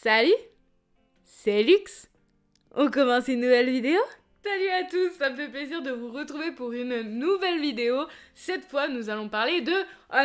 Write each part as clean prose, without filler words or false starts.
Salut, c'est Lux. On commence une nouvelle vidéo? Salut à tous, ça me fait plaisir de vous retrouver pour une nouvelle vidéo. Cette fois, nous allons parler de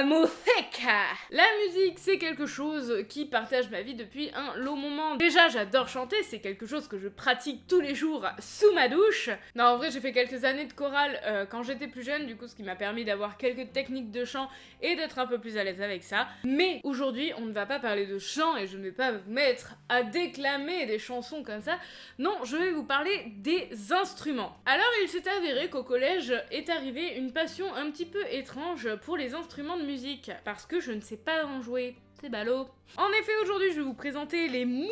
musique. La musique, c'est quelque chose qui partage ma vie depuis un long moment. Déjà, j'adore chanter, c'est quelque chose que je pratique tous les jours sous ma douche. Non, en vrai, j'ai fait quelques années de chorale quand j'étais plus jeune, du coup, ce qui m'a permis d'avoir quelques techniques de chant et d'être un peu plus à l'aise avec ça. Mais aujourd'hui, on ne va pas parler de chant et je ne vais pas vous mettre à déclamer des chansons comme ça. Non, je vais vous parler des instruments. Alors, il s'est avéré qu'au collège est arrivée une passion un petit peu étrange pour les instruments de musique, parce que je ne sais pas en jouer. C'est ballot. En effet, aujourd'hui, je vais vous présenter les moultes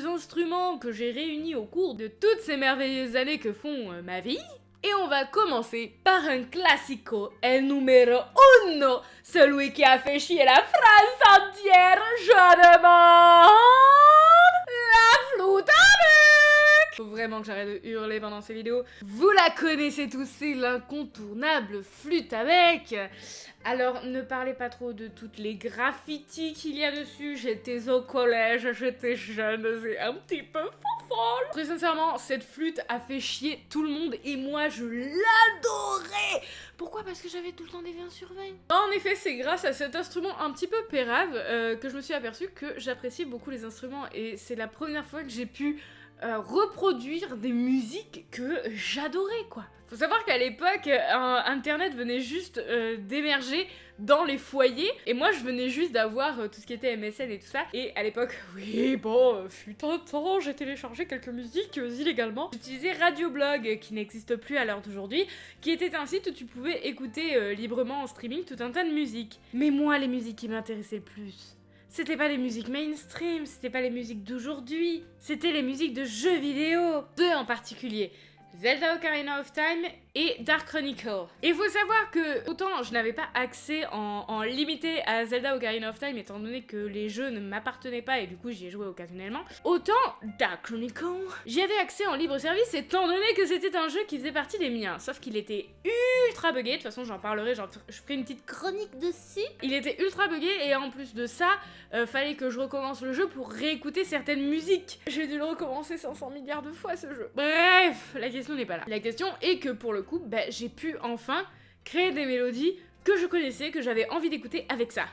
instruments que j'ai réunis au cours de toutes ces merveilleuses années que font ma vie. Et on va commencer par un classico, el numéro uno, celui qui a fait chier la France entière, je demande la flûte à bec. Faut vraiment que j'arrête de hurler pendant ces vidéos. Vous la connaissez tous, c'est l'incontournable flûte à bec. Alors, ne parlez pas trop de toutes les graffitis qu'il y a dessus. J'étais au collège, j'étais jeune, c'est un petit peu folle. Très sincèrement, cette flûte a fait chier tout le monde et moi, je l'adorais. Pourquoi? Parce que j'avais tout le temps des 20 sur 20. En effet, c'est grâce à cet instrument un petit peu pérave que je me suis aperçue que j'appréciais beaucoup les instruments et c'est la première fois que j'ai pu reproduire des musiques que j'adorais, quoi. Faut savoir qu'à l'époque, Internet venait juste d'émerger dans les foyers, et moi je venais juste d'avoir tout ce qui était MSN et tout ça, et à l'époque, oui, bon, fut un temps, j'ai téléchargé quelques musiques illégalement. J'utilisais Radioblog, qui n'existe plus à l'heure d'aujourd'hui, qui était un site où tu pouvais écouter librement en streaming tout un tas de musiques. Mais moi, les musiques qui m'intéressaient le plus, c'était pas les musiques mainstream, c'était pas les musiques d'aujourd'hui, c'était les musiques de jeux vidéo. Deux en particulier, Zelda Ocarina of Time et Dark Chronicle. Et il faut savoir que, autant je n'avais pas accès en limité à Zelda Ocarina of Time, étant donné que les jeux ne m'appartenaient pas et du coup j'y ai joué occasionnellement, autant Dark Chronicle, j'y avais accès en libre service étant donné que c'était un jeu qui faisait partie des miens. Sauf qu'il était ultra buggé, de toute façon j'en parlerai, je ferai une petite chronique dessus. Il était ultra buggé et en plus de ça, fallait que je recommence le jeu pour réécouter certaines musiques. J'ai dû le recommencer 500 milliards de fois ce jeu. Bref, la question n'est pas là. La question est que pour le coup, j'ai pu enfin créer des mélodies que je connaissais, que j'avais envie d'écouter avec ça.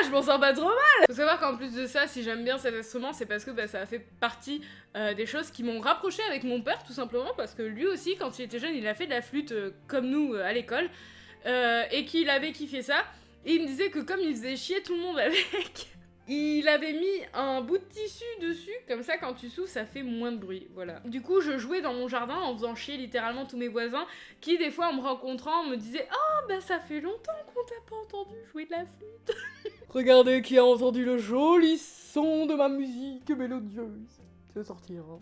Je m'en sors pas trop mal. Faut savoir qu'en plus de ça, si j'aime bien cet instrument, c'est parce que ça a fait partie des choses qui m'ont rapproché avec mon père, tout simplement, parce que lui aussi, quand il était jeune, il a fait de la flûte comme nous à l'école, et qu'il avait kiffé ça, et il me disait que comme il faisait chier tout le monde avec, il avait mis un bout de tissu dessus, comme ça quand tu souffles ça fait moins de bruit, voilà. Du coup je jouais dans mon jardin en faisant chier littéralement tous mes voisins, qui des fois en me rencontrant me disaient « Oh ça fait longtemps qu'on t'a pas entendu jouer de la flûte !» Regardez qui a entendu le joli son de ma musique mélodieuse. C'est sortir, hein.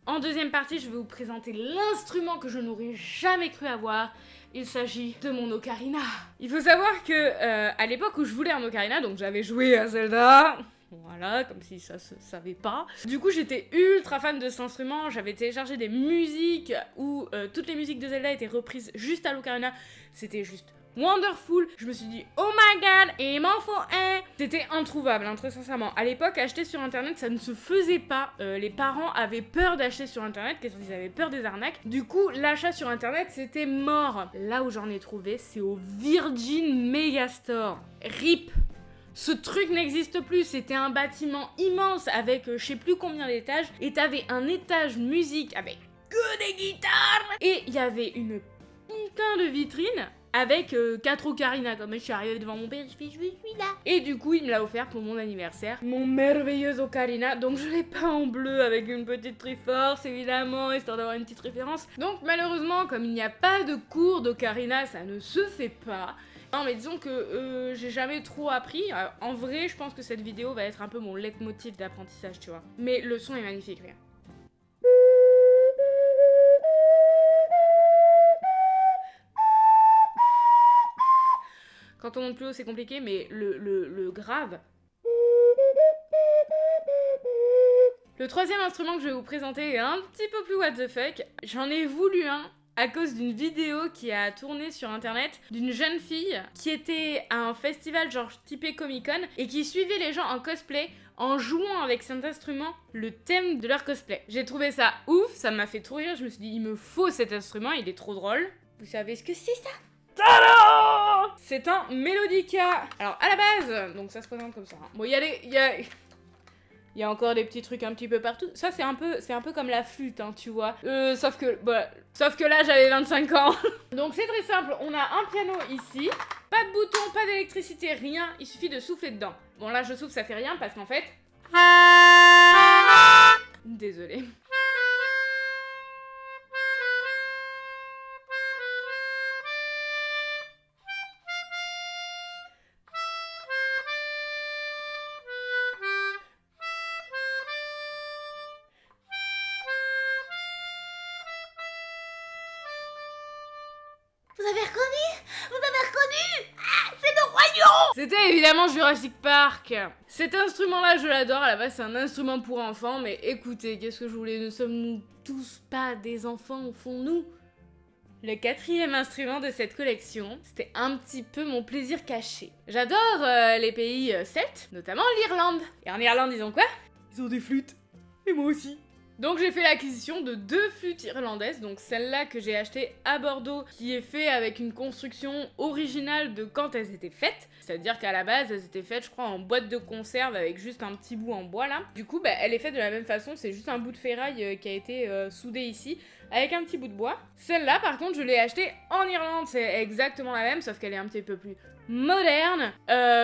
En deuxième partie, je vais vous présenter l'instrument que je n'aurais jamais cru avoir. Il s'agit de mon ocarina. Il faut savoir que à l'époque où je voulais un ocarina, donc j'avais joué à Zelda, voilà, comme si ça se savait pas. Du coup, j'étais ultra fan de cet instrument. J'avais téléchargé des musiques où toutes les musiques de Zelda étaient reprises juste à l'ocarina. C'était juste wonderful. Je me suis dit, oh my god, et il m'en faut un. C'était introuvable, hein, très sincèrement. À l'époque, acheter sur internet, ça ne se faisait pas. Les parents avaient peur d'acheter sur internet, parce qu'ils avaient peur des arnaques. Du coup, l'achat sur internet, c'était mort. Là où j'en ai trouvé, c'est au Virgin Megastore. RIP. Ce truc n'existe plus, c'était un bâtiment immense avec je sais plus combien d'étages, et t'avais un étage musique avec que des guitares, et il y avait une putain de vitrine avec 4 ocarinas. Comme je suis arrivée devant mon père, je fais je suis là. Et du coup, il me l'a offert pour mon anniversaire. Mon merveilleux ocarina. Donc je l'ai peint en bleu avec une petite Triforce, évidemment, histoire d'avoir une petite référence. Donc malheureusement, comme il n'y a pas de cours d'ocarina, ça ne se fait pas. Non mais disons que j'ai jamais trop appris. En vrai, je pense que cette vidéo va être un peu mon leitmotiv d'apprentissage, tu vois. Mais le son est magnifique, regarde. Quand on monte plus haut, c'est compliqué, mais le grave... Le troisième instrument que je vais vous présenter est un petit peu plus what the fuck. J'en ai voulu un à cause d'une vidéo qui a tourné sur internet d'une jeune fille qui était à un festival genre typé Comic-Con et qui suivait les gens en cosplay en jouant avec cet instrument le thème de leur cosplay. J'ai trouvé ça ouf, ça m'a fait trop rire, je me suis dit il me faut cet instrument, il est trop drôle. Vous savez ce que c'est ça? Tada! C'est un Melodica. Alors à la base, donc ça se présente comme ça. Bon, il y a encore des petits trucs un petit peu partout. Ça, c'est un peu comme la flûte, hein, tu vois. Sauf que là, j'avais 25 ans. Donc, c'est très simple. On a un piano ici. Pas de bouton, pas d'électricité, rien. Il suffit de souffler dedans. Bon, là, je souffle, ça fait rien parce qu'en fait... Désolée. Vous avez reconnu? Vous avez reconnu? Ah, c'est le roi lion! C'était évidemment Jurassic Park. Cet instrument-là, je l'adore. À la base, c'est un instrument pour enfants. Mais écoutez, qu'est-ce que je voulais? Ne sommes-nous tous pas des enfants au fond, nous? Le quatrième instrument de cette collection, c'était un petit peu mon plaisir caché. J'adore les pays celtes, notamment l'Irlande. Et en Irlande, ils ont quoi? Ils ont des flûtes. Et moi aussi. Donc j'ai fait l'acquisition de 2 flûtes irlandaises, donc celle-là que j'ai achetée à Bordeaux, qui est faite avec une construction originale de quand elles étaient faites. C'est-à-dire qu'à la base, elles étaient faites, je crois, en boîte de conserve avec juste un petit bout en bois là. Du coup, elle est faite de la même façon, c'est juste un bout de ferraille qui a été soudé ici, avec un petit bout de bois. Celle-là, par contre, je l'ai achetée en Irlande, c'est exactement la même, sauf qu'elle est un petit peu plus moderne.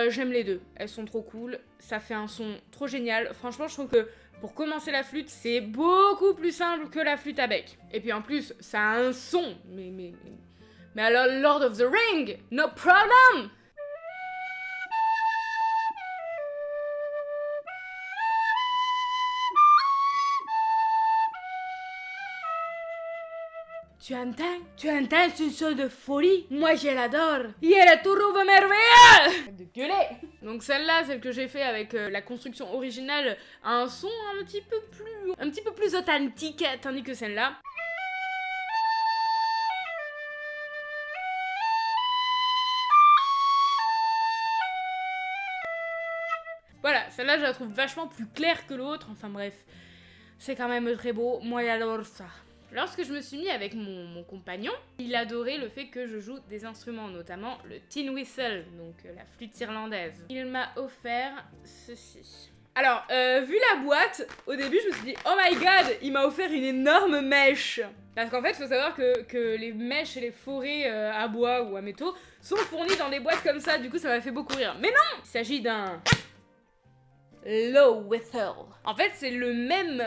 J'aime les deux, elles sont trop cool, ça fait un son trop génial. Franchement, je trouve que pour commencer la flûte, c'est beaucoup plus simple que la flûte à bec. Et puis en plus, ça a un son. Mais alors, Lord of the Ring, no problem! Tu entends ce son de folie? Moi je l'adore. Il le trouve merveilleux. De gueuler. Donc celle-là, celle que j'ai fait avec la construction originale, a un son un petit peu plus authentique, tandis que celle-là. Voilà, celle-là je la trouve vachement plus claire que l'autre, enfin bref, c'est quand même très beau, moi j'adore ça. Lorsque je me suis mis avec mon compagnon, il adorait le fait que je joue des instruments, notamment le tin whistle, donc la flûte irlandaise. Il m'a offert ceci. Alors, vu la boîte, au début je me suis dit « Oh my god, il m'a offert une énorme mèche !» Parce qu'en fait, il faut savoir que les mèches et les forêts à bois ou à métaux sont fournies dans des boîtes comme ça, du coup ça m'a fait beaucoup rire. Mais non! Il s'agit d'un... low whistle. En fait, c'est le même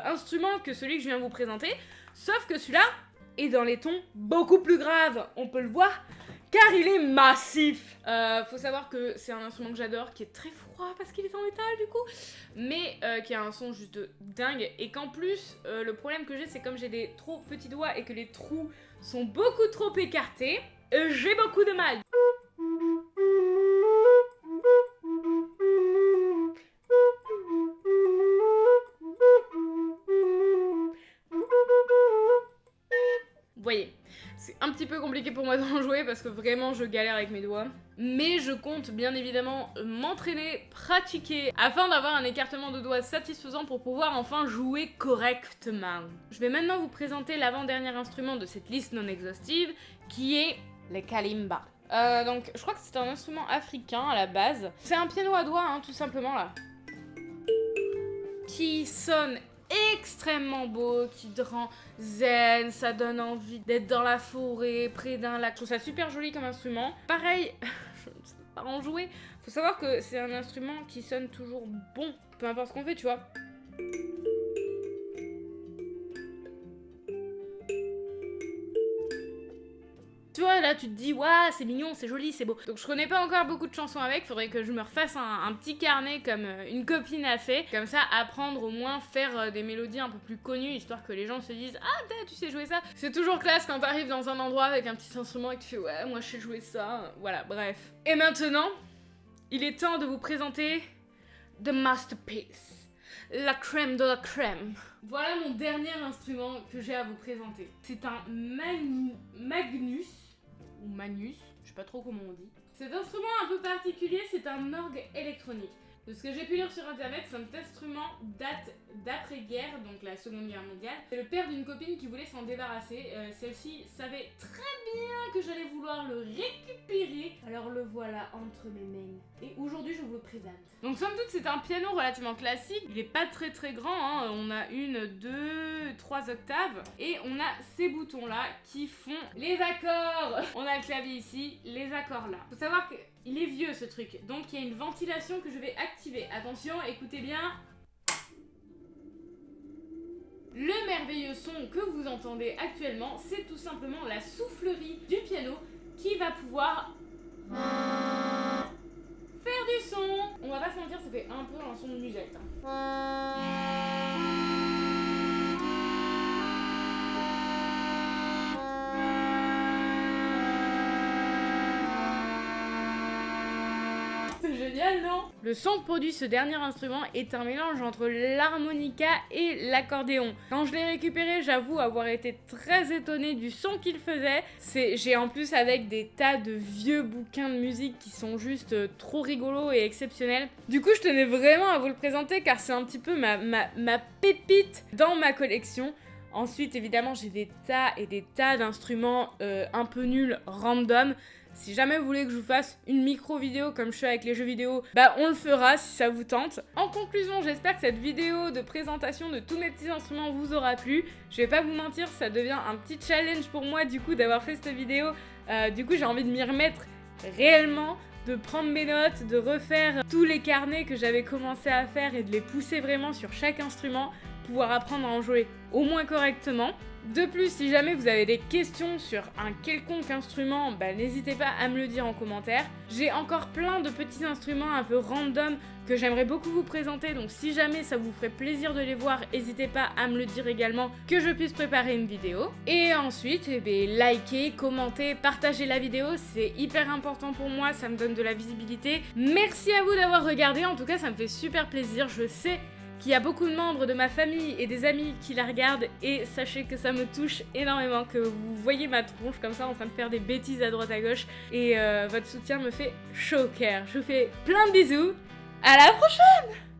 instrument que celui que je viens de vous présenter, sauf que celui-là est dans les tons beaucoup plus graves, on peut le voir, car il est massif. Faut savoir que c'est un instrument que j'adore, qui est très froid parce qu'il est en métal du coup, mais qui a un son juste dingue, et qu'en plus, le problème que j'ai, c'est comme j'ai des trop petits doigts et que les trous sont beaucoup trop écartés, j'ai beaucoup de mal. Vous voyez, c'est un petit peu compliqué pour moi d'en jouer parce que vraiment je galère avec mes doigts. Mais je compte bien évidemment m'entraîner, pratiquer, afin d'avoir un écartement de doigts satisfaisant pour pouvoir enfin jouer correctement. Je vais maintenant vous présenter l'avant-dernier instrument de cette liste non exhaustive, qui est le kalimba. Donc je crois que c'est un instrument africain à la base. C'est un piano à doigts, hein, tout simplement là. Qui sonne extrêmement beau, qui te rend zen, ça donne envie d'être dans la forêt, près d'un lac. Je trouve ça super joli comme instrument. Pareil, je ne sais pas en jouer. Faut savoir que c'est un instrument qui sonne toujours bon, peu importe ce qu'on fait, tu vois. Tu vois, là là tu te dis waouh c'est mignon, c'est joli, c'est beau. Donc je connais pas encore beaucoup de chansons avec, faudrait que je me refasse un petit carnet comme une copine a fait, comme ça apprendre au moins faire des mélodies un peu plus connues, histoire que les gens se disent ah tu sais jouer ça. C'est toujours classe quand t'arrives dans un endroit avec un petit instrument et que tu fais ouais moi je sais jouer ça, voilà bref. Et maintenant, il est temps de vous présenter The Masterpiece, la crème de la crème. Voilà mon dernier instrument que j'ai à vous présenter. C'est un Magnus, ou Magnus, je sais pas trop comment on dit. Cet instrument un peu particulier, c'est un orgue électronique. De ce que j'ai pu lire sur internet, cet instrument date d'après-guerre, donc la Seconde Guerre mondiale. C'est le père d'une copine qui voulait s'en débarrasser. Celle-ci savait très bien que j'allais vouloir le récupérer. Alors le voilà entre mes mains. Et aujourd'hui, je vous le présente. Donc somme toute, c'est un piano relativement classique. Il est pas très grand, hein. On a 1, 2, 3 octaves. Et on a ces boutons-là qui font les accords. On a le clavier ici, les accords là. Faut savoir que il est vieux ce truc, donc il y a une ventilation que je vais activer. Attention, écoutez bien. Le merveilleux son que vous entendez actuellement, c'est tout simplement la soufflerie du piano qui va pouvoir faire du son. On va pas se mentir, ça fait un peu un son de musette. C'est génial, non? Le son que produit ce dernier instrument est un mélange entre l'harmonica et l'accordéon. Quand je l'ai récupéré, j'avoue avoir été très étonnée du son qu'il faisait. J'ai en plus avec des tas de vieux bouquins de musique qui sont juste trop rigolos et exceptionnels. Du coup, je tenais vraiment à vous le présenter car c'est un petit peu ma pépite dans ma collection. Ensuite, évidemment, j'ai des tas et des tas d'instruments un peu nuls, random. Si jamais vous voulez que je vous fasse une micro-vidéo comme je fais avec les jeux vidéo, bah on le fera si ça vous tente. En conclusion, j'espère que cette vidéo de présentation de tous mes petits instruments vous aura plu. Je vais pas vous mentir, ça devient un petit challenge pour moi du coup d'avoir fait cette vidéo. Du coup, j'ai envie de m'y remettre réellement, de prendre mes notes, de refaire tous les carnets que j'avais commencé à faire et de les pousser vraiment sur chaque instrument, pouvoir apprendre à en jouer au moins correctement. De plus, si jamais vous avez des questions sur un quelconque instrument, bah, n'hésitez pas à me le dire en commentaire. J'ai encore plein de petits instruments un peu random que j'aimerais beaucoup vous présenter, donc si jamais ça vous ferait plaisir de les voir, n'hésitez pas à me le dire également, que je puisse préparer une vidéo. Et ensuite, likez, commentez, partagez la vidéo, c'est hyper important pour moi, ça me donne de la visibilité. Merci à vous d'avoir regardé, en tout cas ça me fait super plaisir, je sais qu'il y a beaucoup de membres de ma famille et des amis qui la regardent et sachez que ça me touche énormément que vous voyez ma tronche comme ça en train de faire des bêtises à droite à gauche et votre soutien me fait chaud au cœur. Je vous fais plein de bisous, à la prochaine!